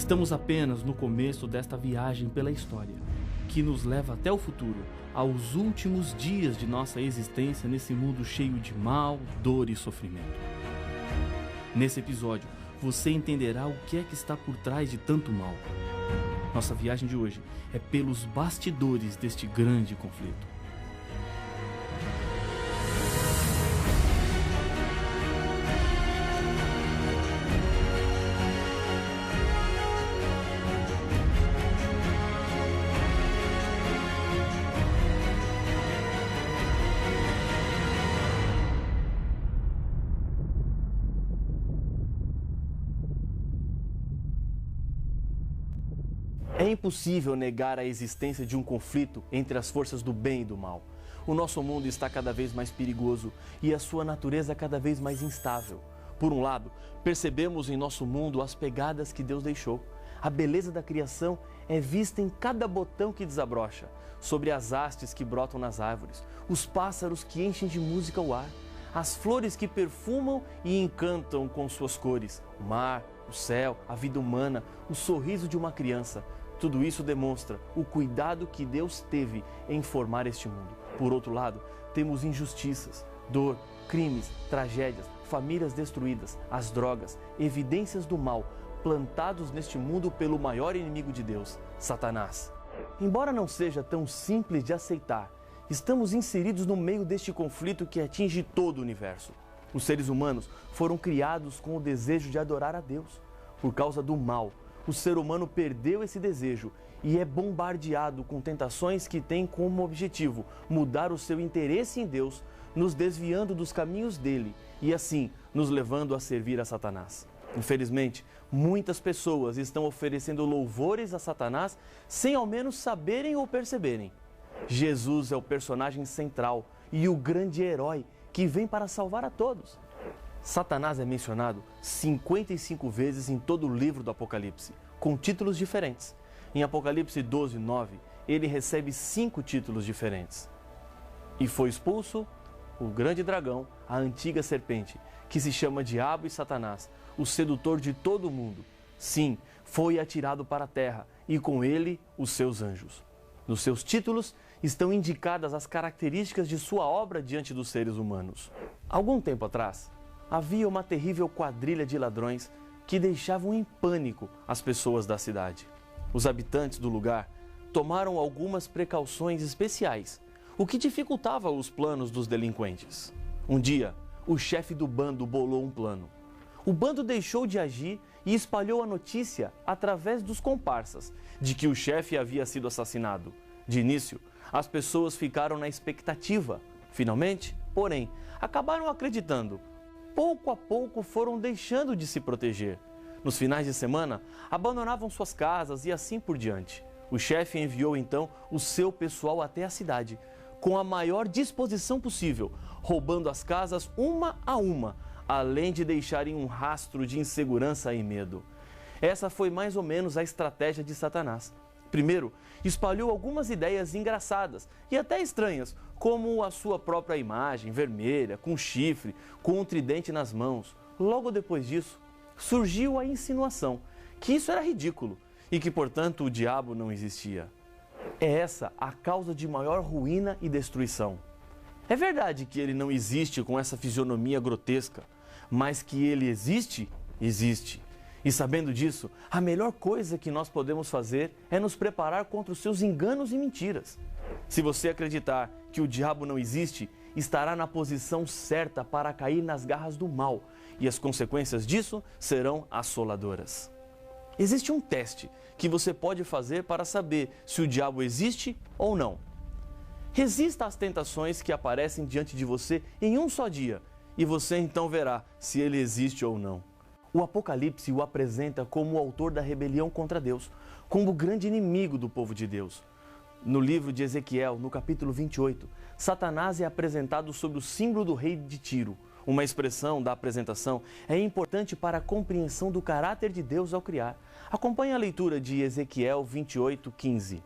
Estamos apenas no começo desta viagem pela história, que nos leva até o futuro, aos últimos dias de nossa existência nesse mundo cheio de mal, dor e sofrimento. Nesse episódio, você entenderá o que é que está por trás de tanto mal. Nossa viagem de hoje é pelos bastidores deste grande conflito. É impossível negar a existência de um conflito entre as forças do bem e do mal. O nosso mundo está cada vez mais perigoso e a sua natureza cada vez mais instável. Por um lado, percebemos em nosso mundo as pegadas que Deus deixou. A beleza da criação é vista em cada botão que desabrocha, sobre as hastes que brotam nas árvores, os pássaros que enchem de música o ar, as flores que perfumam e encantam com suas cores, o mar, o céu, a vida humana, o sorriso de uma criança. Tudo isso demonstra o cuidado que Deus teve em formar este mundo. Por outro lado, temos injustiças, dor, crimes, tragédias, famílias destruídas, as drogas, evidências do mal, plantados neste mundo pelo maior inimigo de Deus, Satanás. Embora não seja tão simples de aceitar, estamos inseridos no meio deste conflito que atinge todo o universo. Os seres humanos foram criados com o desejo de adorar a Deus. Por causa do mal, o ser humano perdeu esse desejo e é bombardeado com tentações que têm como objetivo mudar o seu interesse em Deus, nos desviando dos caminhos dele e assim nos levando a servir a Satanás. Infelizmente, muitas pessoas estão oferecendo louvores a Satanás sem ao menos saberem ou perceberem. Jesus é o personagem central e o grande herói que vem para salvar a todos. Satanás é mencionado 55 vezes em todo o livro do Apocalipse, com títulos diferentes. Em Apocalipse 12, 9, ele recebe 5 títulos diferentes. E foi expulso o grande dragão, a antiga serpente, que se chama Diabo e Satanás, o sedutor de todo o mundo. Sim, foi atirado para a terra e com ele os seus anjos. Nos seus títulos estão indicadas as características de sua obra diante dos seres humanos. Algum tempo atrás, havia uma terrível quadrilha de ladrões que deixavam em pânico as pessoas da cidade. Os habitantes do lugar tomaram algumas precauções especiais, o que dificultava os planos dos delinquentes. Um dia, o chefe do bando bolou um plano. O bando deixou de agir e espalhou a notícia através dos comparsas de que o chefe havia sido assassinado. De início, as pessoas ficaram na expectativa. Finalmente, porém, acabaram acreditando. Pouco a pouco foram deixando de se proteger. Nos finais de semana, abandonavam suas casas e assim por diante. O chefe enviou então o seu pessoal até a cidade, com a maior disposição possível, roubando as casas uma a uma, além de deixarem um rastro de insegurança e medo. Essa foi mais ou menos a estratégia de Satanás. Primeiro, espalhou algumas ideias engraçadas e até estranhas, como a sua própria imagem vermelha, com chifre, com um tridente nas mãos. Logo depois disso, surgiu a insinuação que isso era ridículo e que, portanto, o diabo não existia. É essa a causa de maior ruína e destruição. É verdade que ele não existe com essa fisionomia grotesca, mas que ele existe, existe. E sabendo disso, a melhor coisa que nós podemos fazer é nos preparar contra os seus enganos e mentiras. Se você acreditar que o diabo não existe, estará na posição certa para cair nas garras do mal, e as consequências disso serão assoladoras. Existe um teste que você pode fazer para saber se o diabo existe ou não. Resista às tentações que aparecem diante de você em um só dia, e você então verá se ele existe ou não. O Apocalipse o apresenta como o autor da rebelião contra Deus, como o grande inimigo do povo de Deus. No livro de Ezequiel, no capítulo 28, Satanás é apresentado sob o símbolo do rei de Tiro. Uma expressão da apresentação é importante para a compreensão do caráter de Deus ao criar. Acompanhe a leitura de Ezequiel 28, 15.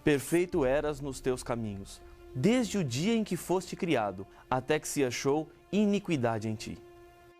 Perfeito eras nos teus caminhos, desde o dia em que foste criado, até que se achou iniquidade em ti.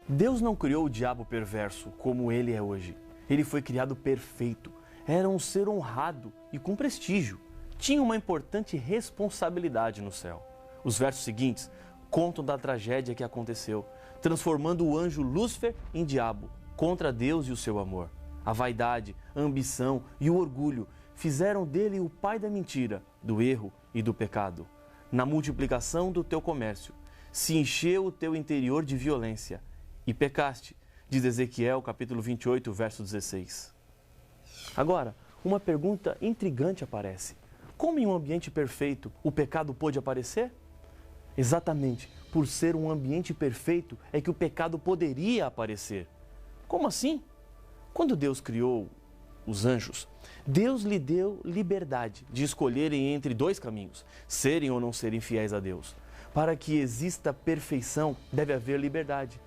Deus não criou o diabo perverso como ele é hoje. Ele foi criado perfeito, era um ser honrado e com prestígio. Tinha uma importante responsabilidade no céu. Os versos seguintes contam da tragédia que aconteceu, transformando o anjo Lúcifer em diabo, contra Deus e o seu amor. A vaidade, a ambição e o orgulho fizeram dele o pai da mentira, do erro e do pecado. Na multiplicação do teu comércio, se encheu o teu interior de violência e pecaste, diz Ezequiel capítulo 28, verso 16. Agora, uma pergunta intrigante aparece. Como em um ambiente perfeito o pecado pôde aparecer? Exatamente, por ser um ambiente perfeito é que o pecado poderia aparecer. Como assim? Quando Deus criou os anjos, Deus lhe deu liberdade de escolherem entre dois caminhos, serem ou não serem fiéis a Deus. Para que exista perfeição, deve haver liberdade.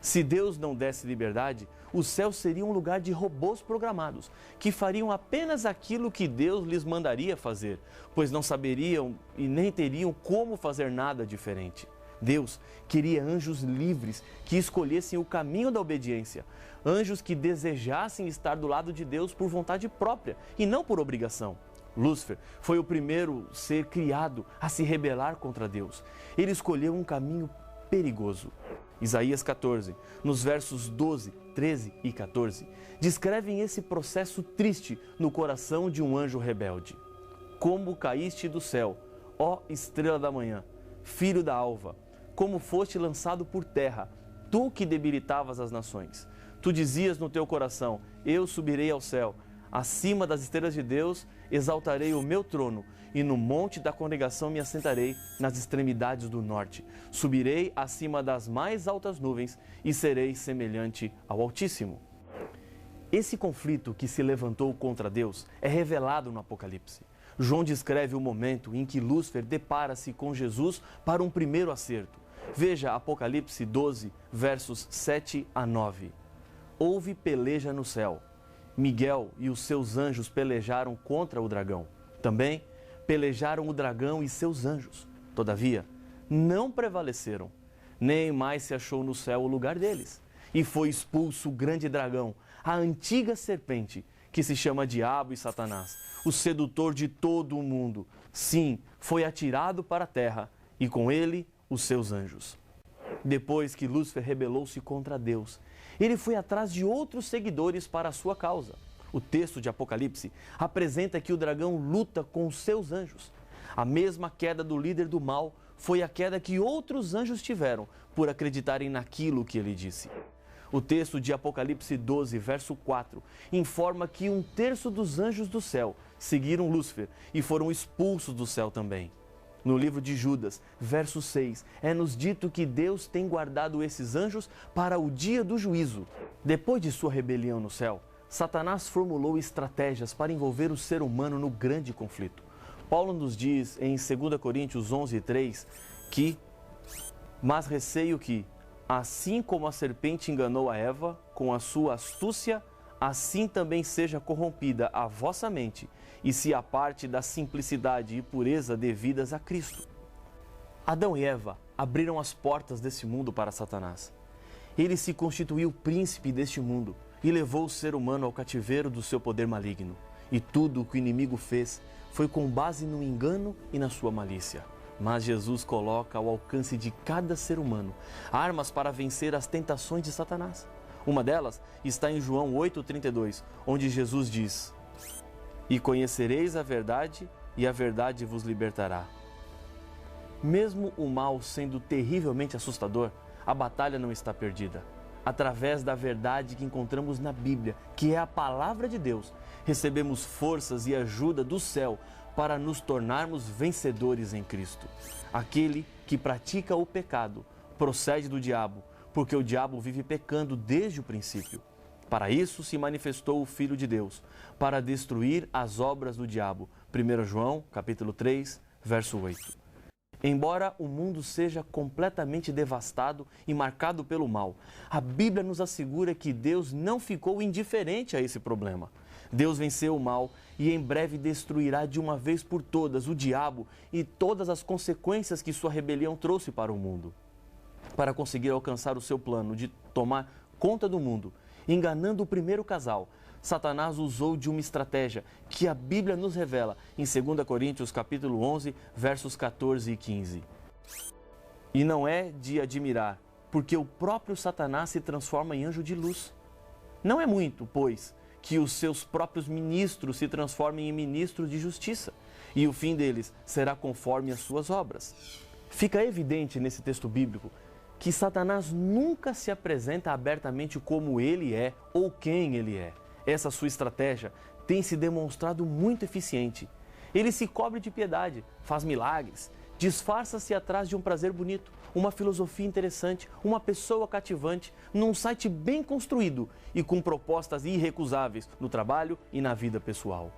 Se Deus não desse liberdade, o céu seria um lugar de robôs programados, que fariam apenas aquilo que Deus lhes mandaria fazer, pois não saberiam e nem teriam como fazer nada diferente. Deus queria anjos livres que escolhessem o caminho da obediência, anjos que desejassem estar do lado de Deus por vontade própria e não por obrigação. Lúcifer foi o primeiro ser criado a se rebelar contra Deus. Ele escolheu um caminho perigoso. Isaías 14, nos versos 12, 13 e 14, descrevem esse processo triste no coração de um anjo rebelde. Como caíste do céu, ó estrela da manhã, filho da alva, como foste lançado por terra, tu que debilitavas as nações. Tu dizias no teu coração, eu subirei ao céu, acima das estrelas de Deus exaltarei o meu trono, e no monte da congregação me assentarei nas extremidades do norte. Subirei acima das mais altas nuvens e serei semelhante ao Altíssimo. Esse conflito que se levantou contra Deus é revelado no Apocalipse. João descreve o momento em que Lúcifer depara-se com Jesus para um primeiro acerto. Veja Apocalipse 12, versos 7 a 9. Houve peleja no céu. Miguel e os seus anjos pelejaram contra o dragão. Também pelejaram o dragão e seus anjos. Todavia, não prevaleceram, nem mais se achou no céu o lugar deles. E foi expulso o grande dragão, a antiga serpente, que se chama Diabo e Satanás, o sedutor de todo o mundo. Sim, foi atirado para a terra, e com ele os seus anjos. Depois que Lúcifer rebelou-se contra Deus, ele foi atrás de outros seguidores para a sua causa. O texto de Apocalipse apresenta que o dragão luta com os seus anjos. A mesma queda do líder do mal foi a queda que outros anjos tiveram por acreditarem naquilo que ele disse. O texto de Apocalipse 12, verso 4, informa que 1/3 dos anjos do céu seguiram Lúcifer e foram expulsos do céu também. No livro de Judas, verso 6, é-nos dito que Deus tem guardado esses anjos para o dia do juízo. Depois de sua rebelião no céu, Satanás formulou estratégias para envolver o ser humano no grande conflito. Paulo nos diz em 2 Coríntios 11, 3, que mas receio que, assim como a serpente enganou a Eva com a sua astúcia, assim também seja corrompida a vossa mente e se aparte da simplicidade e pureza devidas a Cristo. Adão e Eva abriram as portas desse mundo para Satanás. Ele se constituiu príncipe deste mundo e levou o ser humano ao cativeiro do seu poder maligno. E tudo o que o inimigo fez foi com base no engano e na sua malícia. Mas Jesus coloca ao alcance de cada ser humano armas para vencer as tentações de Satanás. Uma delas está em João 8,32, onde Jesus diz: E conhecereis a verdade, e a verdade vos libertará. Mesmo o mal sendo terrivelmente assustador, a batalha não está perdida. Através da verdade que encontramos na Bíblia, que é a palavra de Deus, recebemos forças e ajuda do céu para nos tornarmos vencedores em Cristo. Aquele que pratica o pecado procede do diabo, porque o diabo vive pecando desde o princípio. Para isso se manifestou o Filho de Deus, para destruir as obras do diabo. 1 João, capítulo 3, verso 8. Embora o mundo seja completamente devastado e marcado pelo mal, a Bíblia nos assegura que Deus não ficou indiferente a esse problema. Deus venceu o mal e em breve destruirá de uma vez por todas o diabo e todas as consequências que sua rebelião trouxe para o mundo. Para conseguir alcançar o seu plano de tomar conta do mundo, enganando o primeiro casal, Satanás usou de uma estratégia que a Bíblia nos revela em 2 Coríntios capítulo 11, versos 14 e 15. E não é de admirar, porque o próprio Satanás se transforma em anjo de luz. Não é muito, pois, que os seus próprios ministros se transformem em ministros de justiça, e o fim deles será conforme as suas obras. Fica evidente nesse texto bíblico que Satanás nunca se apresenta abertamente como ele é ou quem ele é. Essa sua estratégia tem se demonstrado muito eficiente. Ele se cobre de piedade, faz milagres, disfarça-se atrás de um prazer bonito, uma filosofia interessante, uma pessoa cativante, num site bem construído e com propostas irrecusáveis no trabalho e na vida pessoal.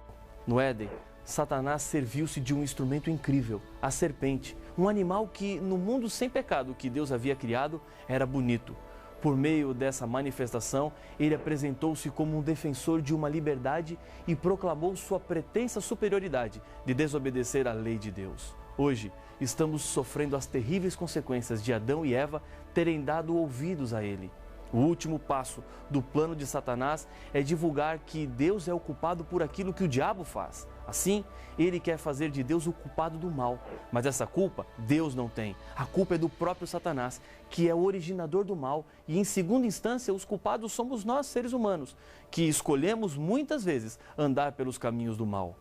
No Éden, Satanás serviu-se de um instrumento incrível, a serpente, um animal que, no mundo sem pecado que Deus havia criado, era bonito. Por meio dessa manifestação, ele apresentou-se como um defensor de uma liberdade e proclamou sua pretensa superioridade de desobedecer à lei de Deus. Hoje, estamos sofrendo as terríveis consequências de Adão e Eva terem dado ouvidos a ele. O último passo do plano de Satanás é divulgar que Deus é o culpado por aquilo que o diabo faz. Assim, ele quer fazer de Deus o culpado do mal. Mas essa culpa Deus não tem. A culpa é do próprio Satanás, que é o originador do mal. E em segunda instância, os culpados somos nós, seres humanos, que escolhemos muitas vezes andar pelos caminhos do mal.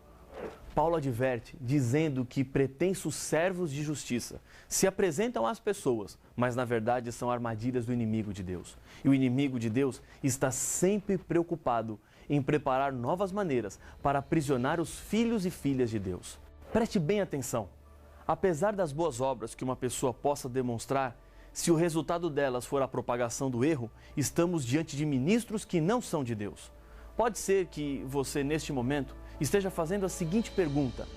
Paulo adverte, dizendo que pretensos servos de justiça se apresentam às pessoas, mas na verdade são armadilhas do inimigo de Deus. E o inimigo de Deus está sempre preocupado em preparar novas maneiras para aprisionar os filhos e filhas de Deus. Preste bem atenção. Apesar das boas obras que uma pessoa possa demonstrar, se o resultado delas for a propagação do erro, estamos diante de ministros que não são de Deus. Pode ser que você, neste momento, esteja fazendo a seguinte pergunta: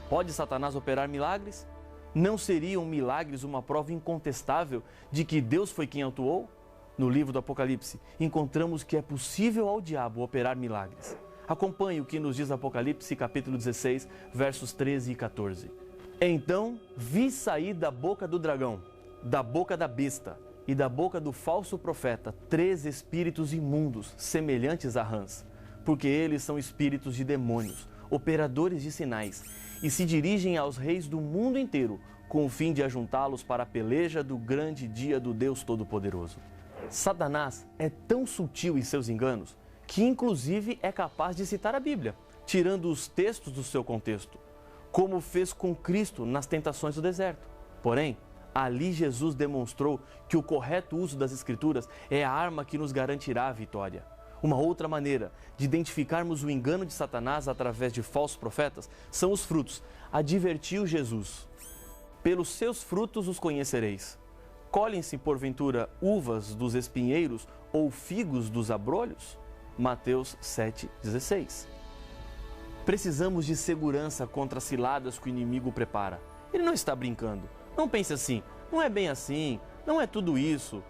pode Satanás operar milagres? Não seriam milagres uma prova incontestável de que Deus foi quem atuou? No livro do Apocalipse, encontramos que é possível ao diabo operar milagres. Acompanhe o que nos diz Apocalipse, capítulo 16, versos 13 e 14. Então vi sair da boca do dragão, da boca da besta e da boca do falso profeta 3 espíritos imundos, semelhantes a rãs, porque eles são espíritos de demônios, operadores de sinais, e se dirigem aos reis do mundo inteiro, com o fim de ajuntá-los para a peleja do grande dia do Deus Todo-Poderoso. Satanás é tão sutil em seus enganos que inclusive é capaz de citar a Bíblia, tirando os textos do seu contexto, como fez com Cristo nas tentações do deserto. Porém, ali Jesus demonstrou que o correto uso das Escrituras é a arma que nos garantirá a vitória. Uma outra maneira de identificarmos o engano de Satanás através de falsos profetas são os frutos. Advertiu Jesus: pelos seus frutos os conhecereis. Colhem-se, porventura, uvas dos espinheiros ou figos dos abrolhos? Mateus 7,16. Precisamos de segurança contra as ciladas que o inimigo prepara. Ele não está brincando. Não pense assim: não é bem assim, não é tudo isso.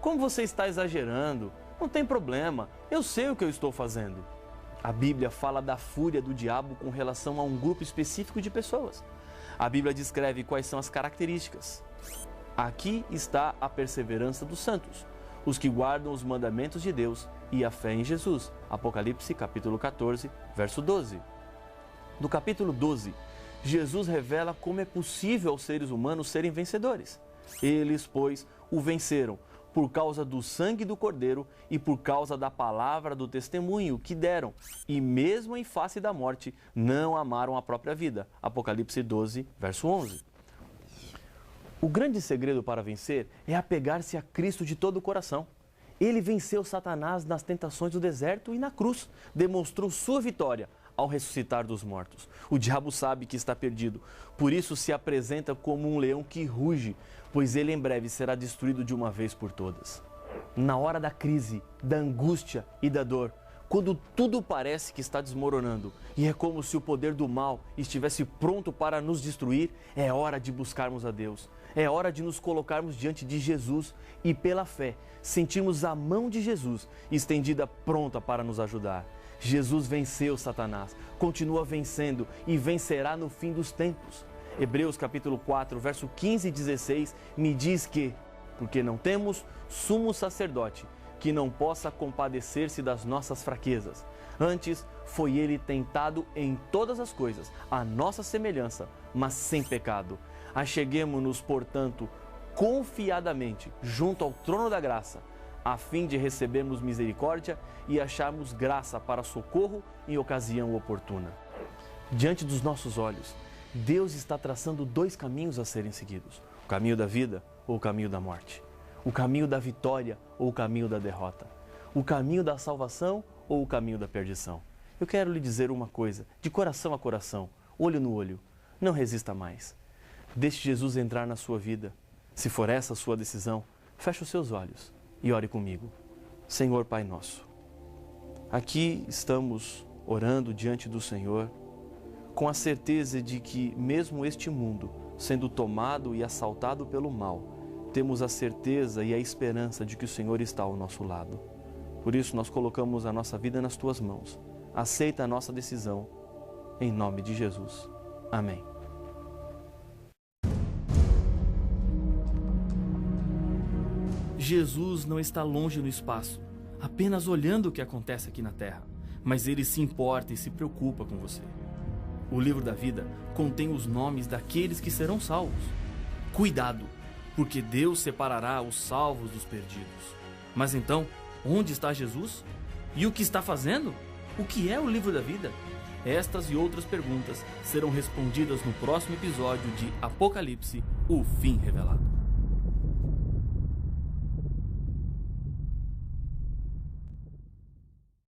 Como você está exagerando? Não tem problema, eu sei o que eu estou fazendo. A Bíblia fala da fúria do diabo com relação a um grupo específico de pessoas. A Bíblia descreve quais são as características. Aqui está a perseverança dos santos, os que guardam os mandamentos de Deus e a fé em Jesus. Apocalipse capítulo 14, verso 12. No capítulo 12, Jesus revela como é possível aos seres humanos serem vencedores. Eles, pois, o venceram por causa do sangue do Cordeiro e por causa da palavra do testemunho que deram, e mesmo em face da morte, não amaram a própria vida. Apocalipse 12, verso 11. O grande segredo para vencer é apegar-se a Cristo de todo o coração. Ele venceu Satanás nas tentações do deserto e na cruz, demonstrou sua vitória ao ressuscitar dos mortos. O diabo sabe que está perdido, por isso se apresenta como um leão que ruge, pois ele em breve será destruído de uma vez por todas. Na hora da crise, da angústia e da dor, quando tudo parece que está desmoronando e é como se o poder do mal estivesse pronto para nos destruir, é hora de buscarmos a Deus. É hora de nos colocarmos diante de Jesus e, pela fé, sentirmos a mão de Jesus estendida pronta para nos ajudar. Jesus venceu Satanás, continua vencendo e vencerá no fim dos tempos. Hebreus capítulo 4, verso 15 e 16 me diz que, porque não temos sumo sacerdote que não possa compadecer-se das nossas fraquezas, Antes, foi ele tentado em todas as coisas, à nossa semelhança, mas sem pecado. Acheguemo-nos, portanto, confiadamente junto ao trono da graça, a fim de recebermos misericórdia e acharmos graça para socorro em ocasião oportuna. Diante dos nossos olhos, Deus está traçando dois caminhos a serem seguidos: o caminho da vida ou o caminho da morte, o caminho da vitória ou o caminho da derrota, o caminho da salvação ou o caminho da perdição. Eu quero lhe dizer uma coisa, de coração a coração, olho no olho: não resista mais. Deixe Jesus entrar na sua vida. Se for essa a sua decisão, feche os seus olhos e ore comigo. Senhor Pai nosso, aqui estamos orando diante do Senhor, com a certeza de que mesmo este mundo sendo tomado e assaltado pelo mal, temos a certeza e a esperança de que o Senhor está ao nosso lado. Por isso nós colocamos a nossa vida nas Tuas mãos. Aceita a nossa decisão, em nome de Jesus. Amém. Jesus não está longe no espaço, apenas olhando o que acontece aqui na Terra, mas Ele se importa e se preocupa com você. O livro da vida contém os nomes daqueles que serão salvos. Cuidado, porque Deus separará os salvos dos perdidos. Mas então, onde está Jesus? E o que está fazendo? O que é o livro da vida? Estas e outras perguntas serão respondidas no próximo episódio de Apocalipse, o fim revelado.